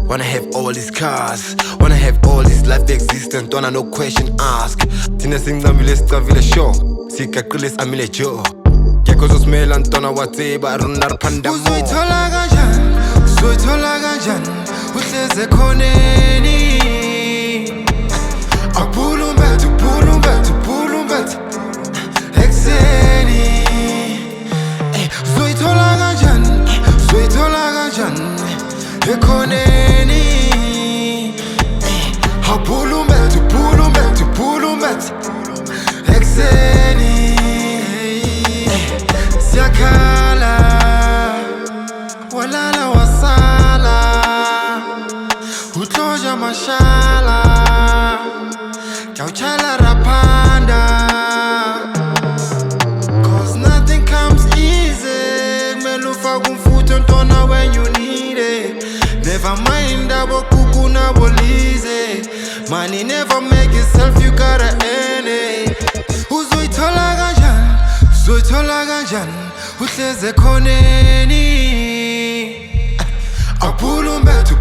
Wanna have all these cars, wanna have all this life existent, wanna no question ask. Thina sinqamile sicavile show, sigaqile samile Joe. Ngekho zosimela ntona watseba rona riphanda mo. Uzoyithola kanjani, uzoyithola kanjani, uhleze khoneni. Apulumbethu, pulumbethu, pulumbethu ekseni. Uzoyithola kanjani, uzoyithola kanjani ekhoneni. Apulumbethu, pulumbethu, pulumbethu ekseni. Siyakhala walala wasala utloja mashala Chauchala rapanda. Cause nothing comes easy. Melufa kumfuto ntona when you need it. Never mind about kuku na bolize. Money never make itself, you gotta earn it. Uzoyithola kanjani, uzoyithola kanjani, uhleze khoneni. Apulumbethu